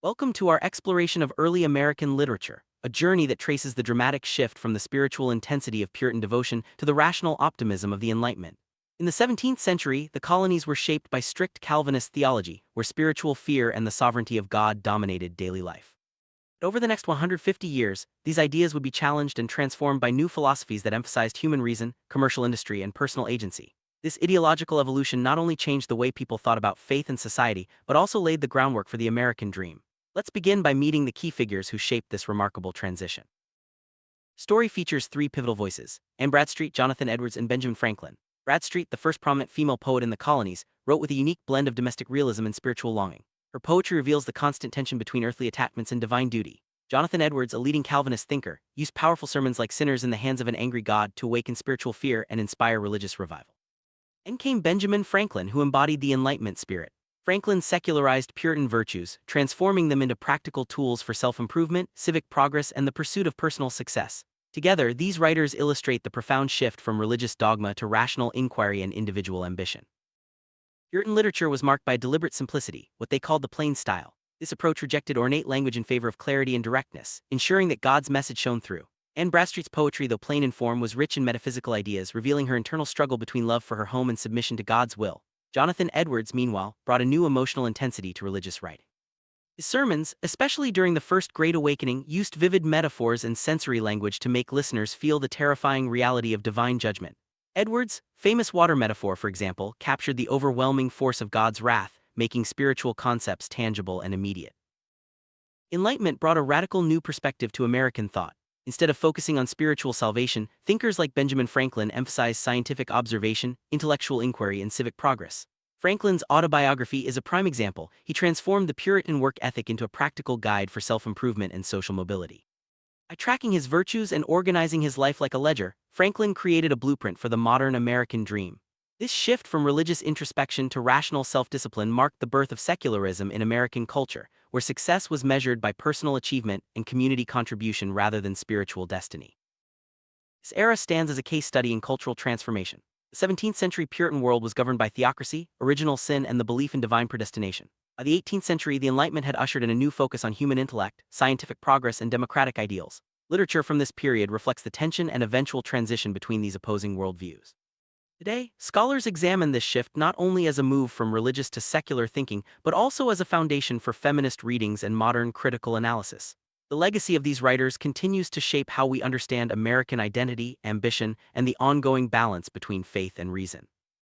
Welcome to our exploration of early American literature, a journey that traces the dramatic shift from the spiritual intensity of Puritan devotion to the rational optimism of the Enlightenment. In the 17th century, the colonies were shaped by strict Calvinist theology, where spiritual fear and the sovereignty of God dominated daily life. Over the next 150 years, these ideas would be challenged and transformed by new philosophies that emphasized human reason, commercial industry, and personal agency. This ideological evolution not only changed the way people thought about faith and society, but also laid the groundwork for the American dream. Let's begin by meeting the key figures who shaped this remarkable transition. Story features three pivotal voices: Anne Bradstreet, Jonathan Edwards, and Benjamin Franklin. Bradstreet, the first prominent female poet in the colonies, wrote with a unique blend of domestic realism and spiritual longing. Her poetry reveals the constant tension between earthly attachments and divine duty. Jonathan Edwards, a leading Calvinist thinker, used powerful sermons like Sinners in the Hands of an Angry God to awaken spiritual fear and inspire religious revival. Then came Benjamin Franklin, who embodied the Enlightenment spirit. Franklin secularized Puritan virtues, transforming them into practical tools for self-improvement, civic progress, and the pursuit of personal success. Together, these writers illustrate the profound shift from religious dogma to rational inquiry and individual ambition. Puritan literature was marked by deliberate simplicity, what they called the plain style. This approach rejected ornate language in favor of clarity and directness, ensuring that God's message shone through. Anne Bradstreet's poetry, though plain in form, was rich in metaphysical ideas, revealing her internal struggle between love for her home and submission to God's will. Jonathan Edwards, meanwhile, brought a new emotional intensity to religious writing. His sermons, especially during the First Great Awakening, used vivid metaphors and sensory language to make listeners feel the terrifying reality of divine judgment. Edwards' famous water metaphor, for example, captured the overwhelming force of God's wrath, making spiritual concepts tangible and immediate. Enlightenment brought a radical new perspective to American thought. Instead of focusing on spiritual salvation, thinkers like Benjamin Franklin emphasized scientific observation, intellectual inquiry, and civic progress. Franklin's autobiography is a prime example. He transformed the Puritan work ethic into a practical guide for self-improvement and social mobility. By tracking his virtues and organizing his life like a ledger, Franklin created a blueprint for the modern American dream. This shift from religious introspection to rational self-discipline marked the birth of secularism in American culture, where success was measured by personal achievement and community contribution rather than spiritual destiny. This era stands as a case study in cultural transformation. The 17th century Puritan world was governed by theocracy, original sin, and the belief in divine predestination. By the 18th century, the Enlightenment had ushered in a new focus on human intellect, scientific progress, and democratic ideals. Literature from this period reflects the tension and eventual transition between these opposing worldviews. Today, scholars examine this shift not only as a move from religious to secular thinking, but also as a foundation for feminist readings and modern critical analysis. The legacy of these writers continues to shape how we understand American identity, ambition, and the ongoing balance between faith and reason.